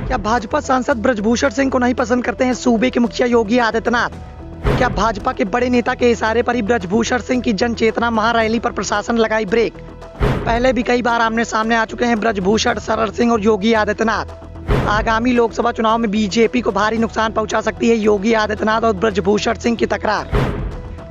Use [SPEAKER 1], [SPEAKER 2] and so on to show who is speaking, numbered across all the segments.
[SPEAKER 1] क्या भाजपा सांसद ब्रजभूषण सिंह को नहीं पसंद करते हैं सूबे के मुखिया योगी आदित्यनाथ? क्या भाजपा के बड़े नेता के इशारे पर ही ब्रजभूषण सिंह की जन चेतना महारैली पर प्रशासन लगाई ब्रेक? पहले भी कई बार आमने सामने आ चुके हैं ब्रजभूषण शरण सिंह और योगी आदित्यनाथ। आगामी लोकसभा चुनाव में बीजेपी को भारी नुकसान पहुंचा सकती है योगी आदित्यनाथ और ब्रजभूषण सिंह की तकरार।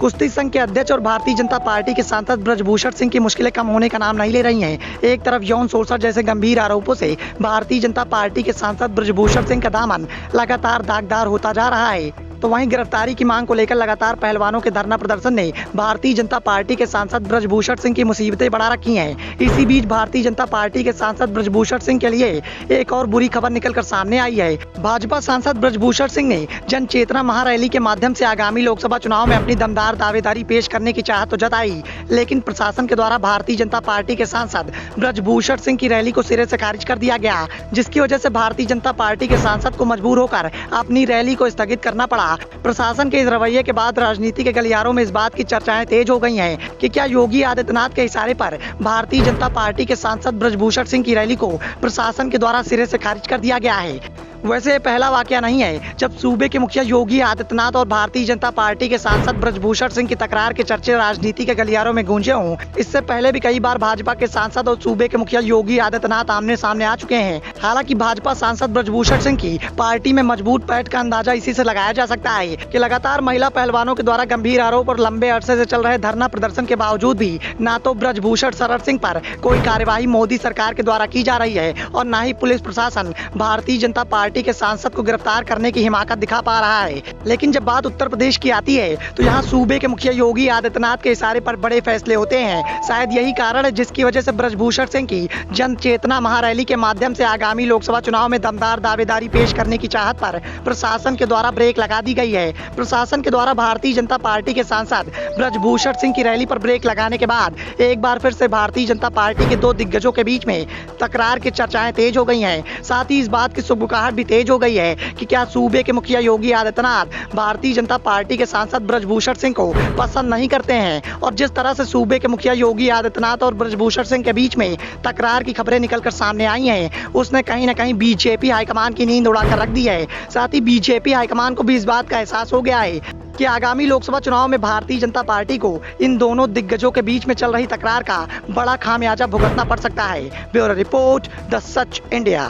[SPEAKER 1] कुश्ती संघ के अध्यक्ष और भारतीय जनता पार्टी के सांसद ब्रजभूषण सिंह की मुश्किलें कम होने का नाम नहीं ले रही हैं। एक तरफ यौन शोषण जैसे गंभीर आरोपों से भारतीय जनता पार्टी के सांसद ब्रजभूषण सिंह का दामन लगातार दागदार होता जा रहा है, तो वहीं गिरफ्तारी की मांग को लेकर लगातार पहलवानों के धरना प्रदर्शन ने भारतीय जनता पार्टी के सांसद ब्रजभूषण सिंह की मुसीबतें बढ़ा रखी हैं। इसी बीच भारतीय जनता पार्टी के सांसद ब्रजभूषण सिंह के लिए एक और बुरी खबर निकलकर सामने आई है। भाजपा सांसद ब्रजभूषण सिंह ने जन चेतना महारैली के माध्यम से आगामी लोकसभा चुनाव में अपनी दमदार दावेदारी पेश करने की चाहत तो जताई, लेकिन प्रशासन के द्वारा भारतीय जनता पार्टी के सांसद ब्रजभूषण सिंह की रैली को सिरे से खारिज कर दिया गया, जिसकी वजह से भारतीय जनता पार्टी के सांसद को मजबूर होकर अपनी रैली को स्थगित करना पड़ा। प्रशासन के इस रवैये के बाद राजनीति के गलियारों में इस बात की चर्चाएं तेज हो गई हैं कि क्या योगी आदित्यनाथ के इशारे पर भारतीय जनता पार्टी के सांसद ब्रजभूषण सिंह की रैली को प्रशासन के द्वारा सिरे से खारिज कर दिया गया है। वैसे ये पहला वाकया नहीं है जब सूबे के मुखिया योगी आदित्यनाथ और भारतीय जनता पार्टी के सांसद ब्रजभूषण सिंह की तकरार के चर्चे राजनीति के गलियारों में गूंजे हों। इससे पहले भी कई बार भाजपा के सांसद और सूबे के मुखिया योगी आदित्यनाथ आमने सामने आ चुके हैं। हालांकि भाजपा सांसद ब्रजभूषण सिंह की पार्टी में मजबूत पैठ का अंदाजा इसी से लगाया जा सकता है कि लगातार महिला पहलवानों के द्वारा गंभीर आरोप और लंबे अरसे से चल रहे धरना प्रदर्शन के बावजूद भी न तो ब्रजभूषण शरण सिंह पर कोई कार्यवाही मोदी सरकार के द्वारा की जा रही है और न ही पुलिस प्रशासन भारतीय जनता पार्टी के सांसद को गिरफ्तार करने की हिमाकत दिखा पा रहा है। लेकिन जब बात उत्तर प्रदेश की आती है तो यहाँ सूबे के मुखिया योगी आदित्यनाथ के इशारे पर बड़े फैसले होते हैं। शायद यही कारण है जिसकी वजह से ब्रजभूषण सिंह की जन चेतना महारैली के माध्यम से आगामी लोकसभा चुनाव में दमदार दावेदारी पेश करने की चाहत पर प्रशासन के द्वारा ब्रेक लगा दी गई है। प्रशासन के द्वारा भारतीय जनता पार्टी के सांसद ब्रजभूषण सिंह की रैली पर ब्रेक लगाने के बाद एक बार फिर से भारतीय जनता पार्टी के दो दिग्गजों के बीच में तकरार की चर्चाएं तेज हो गई हैं। साथ ही इस बात की सुगबुगाहट भी तेज हो गई है कि क्या सूबे के मुखिया योगी आदित्यनाथ भारतीय जनता पार्टी के सांसद ब्रजभूषण सिंह को पसंद नहीं करते हैं। और जिस तरह से सूबे के मुखिया योगी आदित्यनाथ और ब्रजभूषण सिंह के बीच में तकरार की खबरें निकलकर सामने आई हैं, उसने कहीं न कहीं बीजेपी हाईकमान की नींद उड़ाकर रख दी है। साथ ही बीजेपी हाईकमान को भी इस बात का एहसास हो गया है कि आगामी लोकसभा चुनाव में भारतीय जनता पार्टी को इन दोनों दिग्गजों के बीच में चल रही तकरार का बड़ा खामियाजा भुगतना पड़ सकता है। Bureau report, the such India.